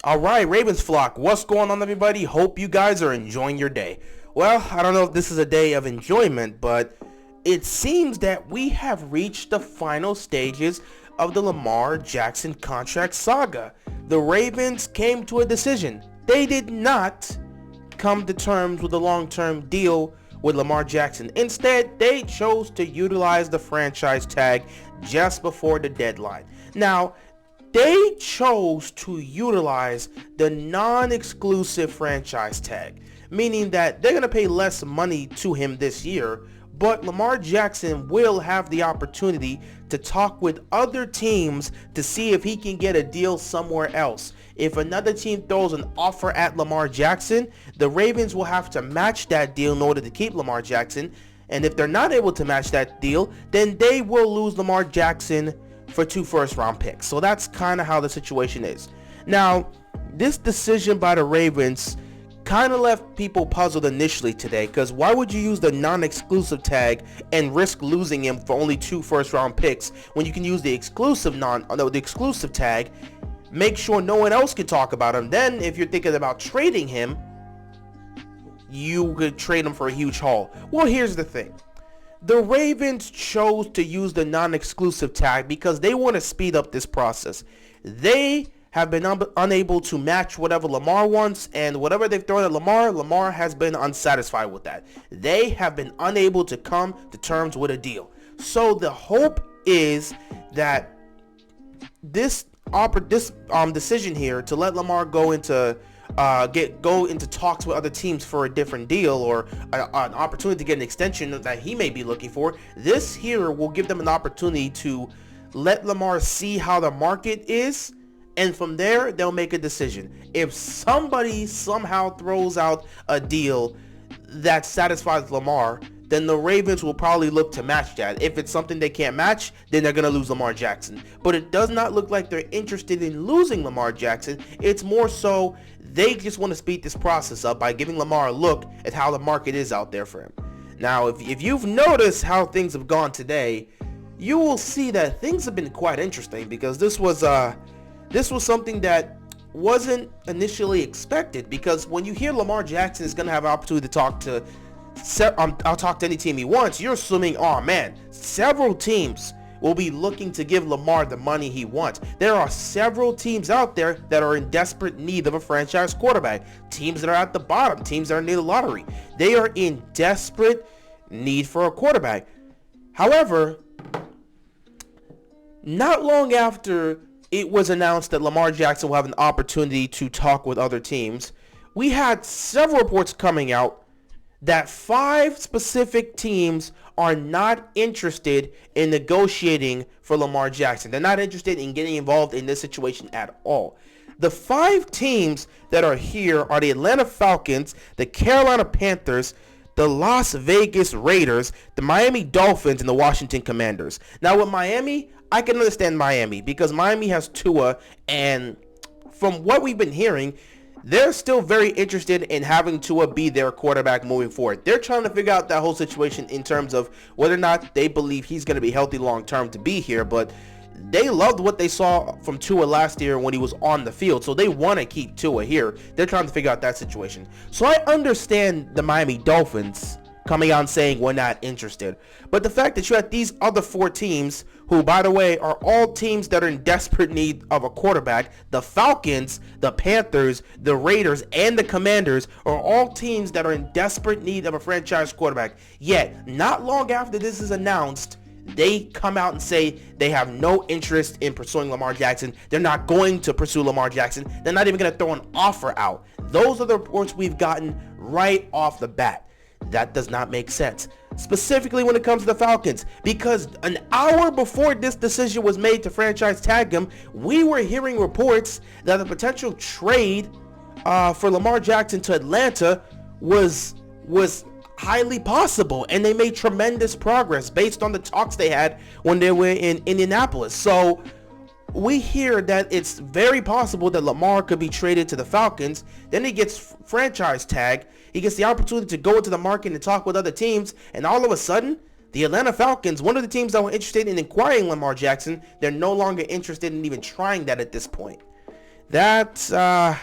All right, Ravens flock, what's going on, everybody? Hope you guys are enjoying your day. Well, I don't know if this is a day of enjoyment, but it seems that we have reached the final stages of the Lamar Jackson contract saga. The Ravens came to a decision. They did not come to terms with a long-term deal with Lamar Jackson. Instead, they chose to utilize the franchise tag just before the deadline. Now, they chose to utilize the non-exclusive franchise tag, meaning that they're going to pay less money to him this year, but Lamar Jackson will have the opportunity to talk with other teams to see if he can get a deal somewhere else. If another team throws an offer at Lamar Jackson, the Ravens will have to match that deal in order to keep Lamar Jackson. And if they're not able to match that deal, then they will lose Lamar Jackson for 2 first-round picks. So that's kind of how the situation is. Now, this decision by the Ravens kind of left people puzzled initially today, because why would you use the non-exclusive tag and risk losing him for only 2 first-round picks when you can use the exclusive tag, make sure no one else can talk about him. Then if you're thinking about trading him, you could trade him for a huge haul. Well, here's the thing. The Ravens chose to use the non-exclusive tag because they want to speed up this process. They have been unable to match whatever Lamar wants, and whatever they've thrown at Lamar has been unsatisfied with that. They have been unable to come to terms with a deal. So the hope is that this decision here to let Lamar go into talks with other teams for a different deal, or an opportunity to get an extension that he may be looking for. This here will give them an opportunity to let Lamar see how the market is, and from there they'll make a decision. If somebody somehow throws out a deal that satisfies Lamar, then the Ravens will probably look to match that. If it's something they can't match, then they're going to lose Lamar Jackson. But it does not look like they're interested in losing Lamar Jackson. It's more so they just want to speed this process up by giving Lamar a look at how the market is out there for him. Now, if you've noticed how things have gone today, you will see that things have been quite interesting, because this was something that wasn't initially expected. Because when you hear Lamar Jackson is going to have an opportunity to talk to I'll talk to any team he wants, you're assuming, oh man, several teams will be looking to give Lamar the money he wants. There are several teams out there that are in desperate need of a franchise quarterback. Teams that are at the bottom, teams that are near the lottery. They are in desperate need for a quarterback. However, not long after it was announced that Lamar Jackson will have an opportunity to talk with other teams, we had several reports coming out that 5 specific teams are not interested in negotiating for Lamar Jackson. They're not interested in getting involved in this situation at all. The 5 teams that are here are the Atlanta Falcons, the Carolina Panthers, the Las Vegas Raiders, the Miami Dolphins, and the Washington Commanders. Now with Miami, I can understand Miami because Miami has Tua, and from what we've been hearing, they're still very interested in having Tua be their quarterback moving forward. They're trying to figure out that whole situation in terms of whether or not they believe he's going to be healthy long term to be here, but they loved what they saw from Tua last year when he was on the field, so they want to keep Tua here. They're trying to figure out that situation. So I understand the Miami Dolphins coming out and saying we're not interested. But the fact that you have these other 4 teams, who, by the way, are all teams that are in desperate need of a quarterback, the Falcons, the Panthers, the Raiders, and the Commanders are all teams that are in desperate need of a franchise quarterback. Yet, not long after this is announced, they come out and say they have no interest in pursuing Lamar Jackson. They're not going to pursue Lamar Jackson. They're not even going to throw an offer out. Those are the reports we've gotten right off the bat. That does not make sense, specifically when it comes to the Falcons, because an hour before this decision was made to franchise tag him, we were hearing reports that the potential trade for Lamar Jackson to Atlanta was highly possible, and they made tremendous progress based on the talks they had when they were in Indianapolis. So we hear that it's very possible that Lamar could be traded to the Falcons. Then he gets franchise tag. He gets the opportunity to go into the market and talk with other teams. And all of a sudden, the Atlanta Falcons, one of the teams that were interested in acquiring Lamar Jackson, they're no longer interested in even trying that at this point. That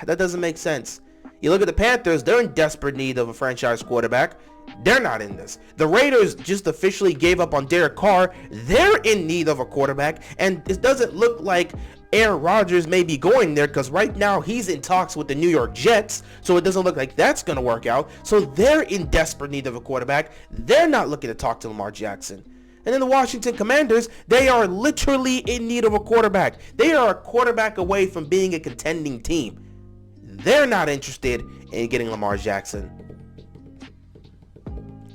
doesn't make sense. You look at the Panthers, they're in desperate need of a franchise quarterback. They're not in this. The Raiders just officially gave up on Derek Carr. They're in need of a quarterback, and it doesn't look like Aaron Rodgers may be going there because right now he's in talks with the New York Jets, so it doesn't look like that's going to work out. So they're in desperate need of a quarterback. They're not looking to talk to Lamar Jackson. And then the Washington Commanders, they are literally in need of a quarterback. They are a quarterback away from being a contending team. They're not interested in getting Lamar Jackson.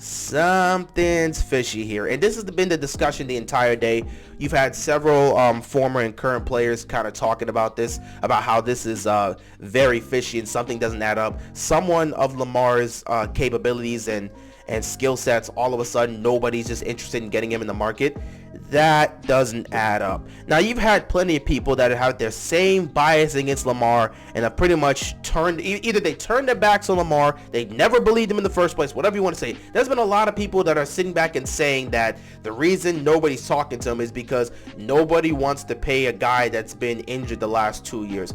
Something's fishy here, and this has been the discussion the entire day. You've had several former and current players kind of talking about this, about how this is very fishy and something doesn't add up. Someone of Lamar's capabilities and skill sets, all of a sudden nobody's just interested in getting him in the market. That doesn't add up. Now, you've had plenty of people that have their same bias against Lamar and have pretty much either they turned their backs on Lamar, they never believed him in the first place, whatever you want to say. There's been a lot of people that are sitting back and saying that the reason nobody's talking to him is because nobody wants to pay a guy that's been injured the last 2 years.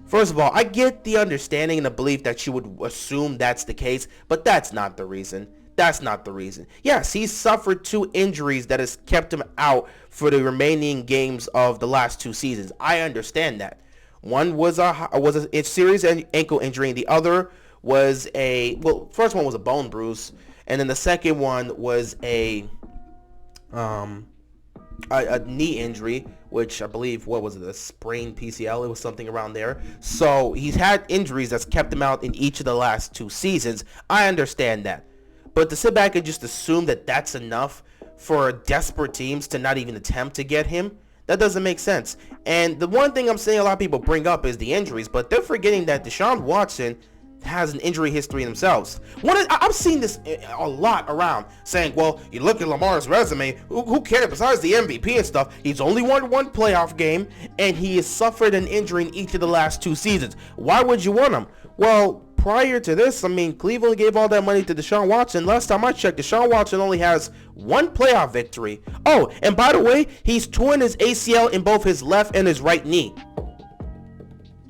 First of all, I get the understanding and the belief that you would assume that's the case, but that's not the reason. That's not the reason. Yes, he's suffered 2 injuries that has kept him out for the remaining games of the last 2 seasons. I understand that. One was a serious ankle injury, and the other was first one was a bone bruise, and then the second one was a knee injury, which I believe, a sprained PCL? It was something around there. So he's had injuries that's kept him out in each of the last 2 seasons. I understand that. But to sit back and just assume that that's enough for desperate teams to not even attempt to get him, that doesn't make sense. And the one thing I'm saying a lot of people bring up is the injuries, but they're forgetting that Deshaun Watson has an injury history themselves. I've seen this a lot around, saying, well, you look at Lamar's resume, who cares? Besides the MVP and stuff, he's only won 1 playoff game, and he has suffered an injury in each of the last 2 seasons. Why would you want him? Well, prior to this, Cleveland gave all that money to Deshaun Watson. Last time I checked, Deshaun Watson only has 1 playoff victory. Oh, and by the way, he's torn his ACL in both his left and his right knee.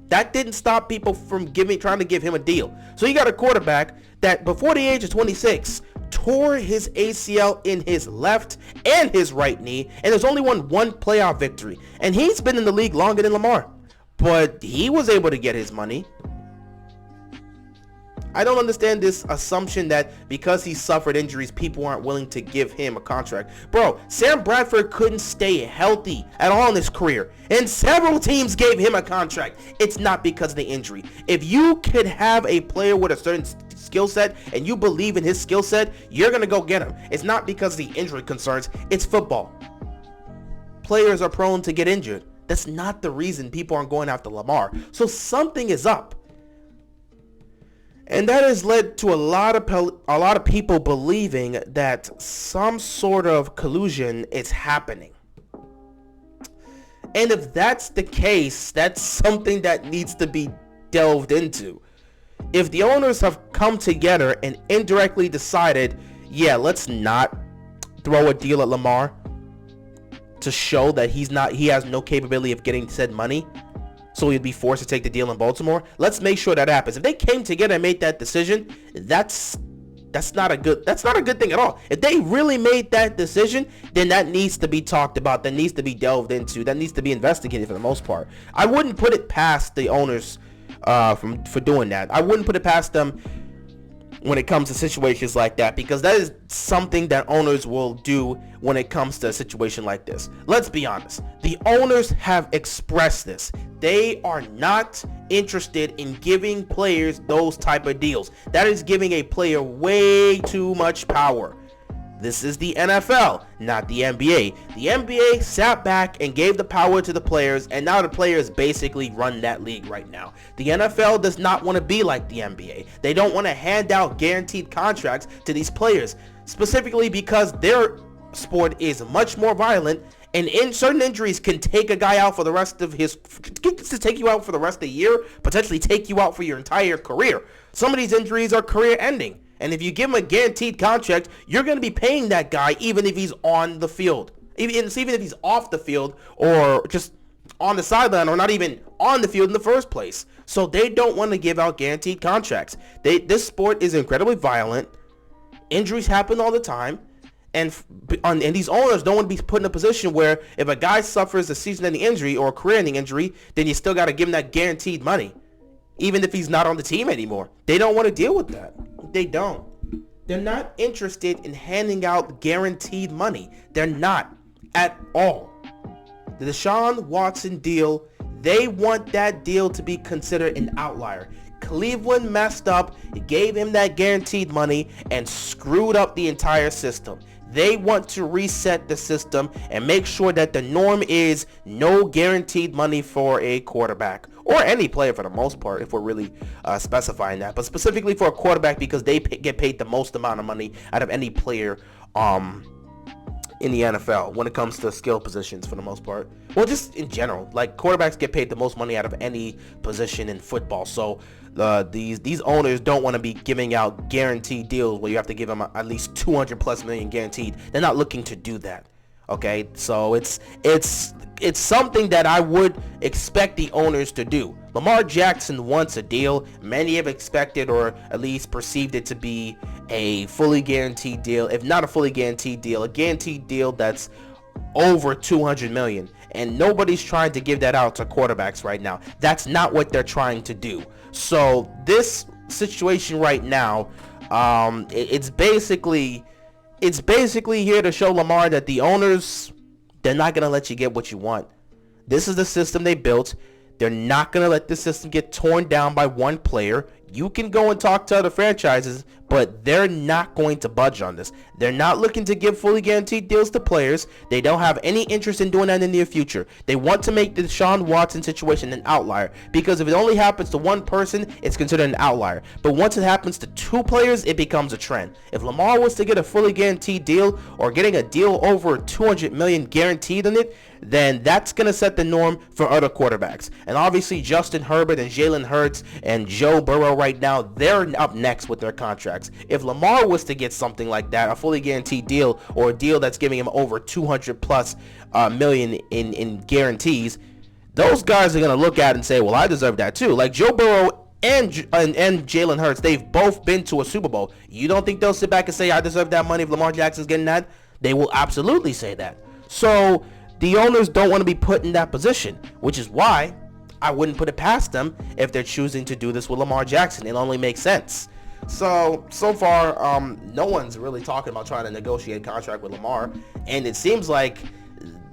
That didn't stop people from trying to give him a deal. So you got a quarterback that before the age of 26 tore his ACL in his left and his right knee, and has only won 1 playoff victory. And he's been in the league longer than Lamar, but he was able to get his money. I don't understand this assumption that because he suffered injuries, people aren't willing to give him a contract. Bro, Sam Bradford couldn't stay healthy at all in his career, and several teams gave him a contract. It's not because of the injury. If you could have a player with a certain skill set and you believe in his skill set, you're going to go get him. It's not because of the injury concerns. It's football. Players are prone to get injured. That's not the reason people aren't going after Lamar. So something is up. And that has led to a lot of people believing that some sort of collusion is happening. And if that's the case, that's something that needs to be delved into. If the owners have come together and indirectly decided, yeah, let's not throw a deal at Lamar to show that he has no capability of getting said money, so he'd be forced to take the deal in Baltimore. Let's make sure that happens. If they came together and made that decision, that's not a good thing at all. If they really made that decision, then that needs to be talked about. That needs to be delved into. That needs to be investigated for the most part. I wouldn't put it past the owners for doing that. I wouldn't put it past them when it comes to situations like that, because that is something that owners will do when it comes to a situation like this. Let's be honest. The owners have expressed this. They are not interested in giving players those type of deals. That is giving a player way too much power. This is the NFL, not the NBA. The NBA sat back and gave the power to the players, and now the players basically run that league right now. The NFL does not want to be like the NBA. They don't want to hand out guaranteed contracts to these players, specifically because their sport is much more violent, and certain injuries can take a guy out for the rest of take you out for the rest of the year, potentially take you out for your entire career. Some of these injuries are career ending. And if you give him a guaranteed contract, you're going to be paying that guy even if he's on the field. Even if he's off the field or just on the sideline or not even on the field in the first place. So they don't want to give out guaranteed contracts. This sport is incredibly violent. Injuries happen all the time. And these owners don't want to be put in a position where if a guy suffers a season-ending injury or a career-ending injury, then you still got to give him that guaranteed money, even if he's not on the team anymore. They don't want to deal with that. They don't. They're not interested in handing out guaranteed money. They're not at all. The Deshaun Watson deal, they want that deal to be considered an outlier. Cleveland messed up, gave him that guaranteed money, and screwed up the entire system. They want to reset the system and make sure that the norm is no guaranteed money for a quarterback or any player for the most part, if we're really specifying that, but specifically for a quarterback because they get paid the most amount of money out of any player in the NFL when it comes to skill positions for the most part. Well, just in general, like quarterbacks get paid the most money out of any position in football. So these owners don't want to be giving out guaranteed deals where you have to give them at least 200 plus million guaranteed. They're not looking to do that. Okay, so it's something that I would expect the owners to do. Lamar Jackson wants a deal. Many have expected or at least perceived it to be a fully guaranteed deal. If not a fully guaranteed deal, a guaranteed deal that's over 200 million. And nobody's trying to give that out to quarterbacks right now. That's not what they're trying to do. So this situation right now, it's basically here to show Lamar that the owners, they're not going to let you get what you want. This is the system they built. They're not going to let this system get torn down by one player. You can go and talk to other franchises, but they're not going to budge on this. They're not looking to give fully guaranteed deals to players. They don't have any interest in doing that in the near future. They want to make the Deshaun Watson situation an outlier, because if it only happens to one person, it's considered an outlier. But once it happens to two players, it becomes a trend. If Lamar was to get a fully guaranteed deal or getting a deal over 200 million guaranteed in it, then that's going to set the norm for other quarterbacks. And obviously Justin Herbert and Jalen Hurts and Joe Burrow right now, they're up next with their contracts. If Lamar was to get something like that, a fully guaranteed deal or a deal that's giving him over 200 plus million in guarantees, those guys are going to look at it and say, well, I deserve that too. Like Joe Burrow and Jalen Hurts, they've both been to a Super Bowl. You don't think they'll sit back and say, I deserve that money if Lamar Jackson's getting that? They will absolutely say that. So the owners don't want to be put in that position, which is why I wouldn't put it past them if they're choosing to do this with Lamar Jackson. It only makes sense. So far, no one's really talking about trying to negotiate a contract with Lamar, and it seems like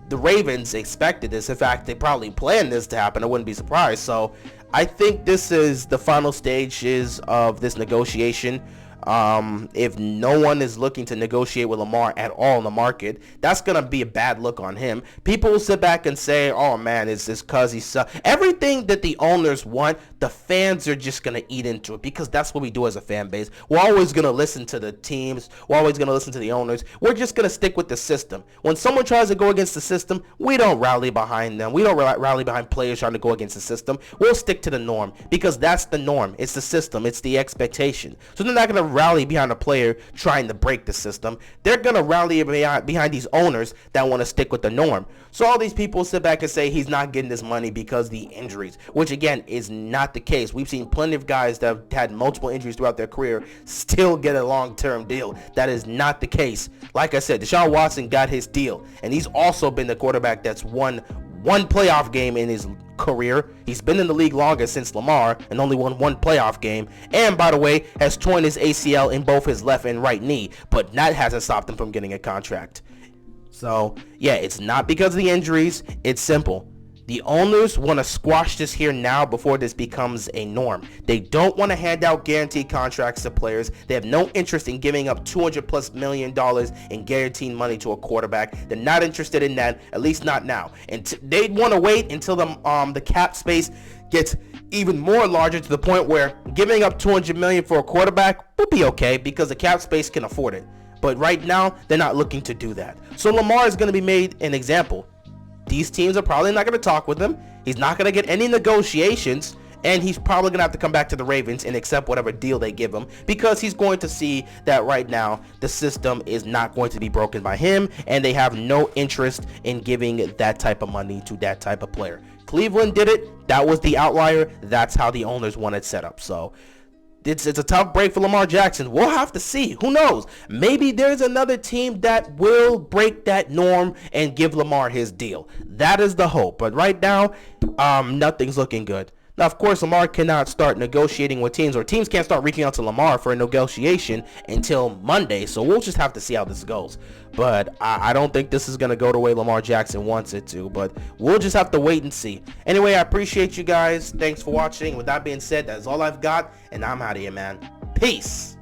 the Ravens expected this. In fact, they probably planned this to happen. I wouldn't be surprised. So I think this is the final stages of this negotiation. If no one is looking to negotiate with Lamar at all in the market, that's going to be a bad look on him. People will sit back and say, oh man, it's this cause he sucks. Everything that the owners want, the fans are just going to eat into it, because that's what we do as a fan base. We're always going to listen to the teams. We're always going to listen to the owners. We're just going to stick with the system. When someone tries to go against the system, we don't rally behind them. We don't rally behind players trying to go against the system. We'll stick to the norm, because that's the norm. It's the system. It's the expectation. So they're not going to rally behind a player trying to break the system. They're going to rally behind these owners that want to stick with the norm. So all these people sit back and say he's not getting this money because of the injuries, which again is not the case. We've seen plenty of guys that have had multiple injuries throughout their career still get a long-term deal. That is not the case. Like I said, Deshaun Watson got his deal, and he's also been the quarterback that's won one playoff game in his career. He's been in the league longer since Lamar and only won one playoff game, and by the way has torn his ACL in both his left and right knee, but that hasn't stopped him from getting a contract. So yeah, it's not because of the injuries. It's simple. The owners want to squash this here now before this becomes a norm. They don't want to hand out guaranteed contracts to players. They have no interest in giving up $200+ million in guaranteed money to a quarterback. They're not interested in that, at least not now. And they want to wait until the cap space gets even more larger, to the point where giving up $200 million for a quarterback will be okay because the cap space can afford it. But right now, they're not looking to do that. So Lamar is going to be made an example. These teams are probably not going to talk with him. He's not going to get any negotiations, and he's probably gonna have to come back to the Ravens and accept whatever deal they give him, because he's going to see that right now the system is not going to be broken by him, and they have no interest in giving that type of money to that type of player. Cleveland did it. That was the outlier. That's how the owners want it set up. So it's a tough break for Lamar Jackson. We'll have to see. Who knows? Maybe there's another team that will break that norm and give Lamar his deal. That is the hope. But right now, nothing's looking good. Now, of course, Lamar cannot start negotiating with teams, or teams can't start reaching out to Lamar for a negotiation until Monday. So we'll just have to see how this goes. But I don't think this is going to go the way Lamar Jackson wants it to. But we'll just have to wait and see. Anyway, I appreciate you guys. Thanks for watching. With that being said, that's all I've got. And I'm out of here, man. Peace.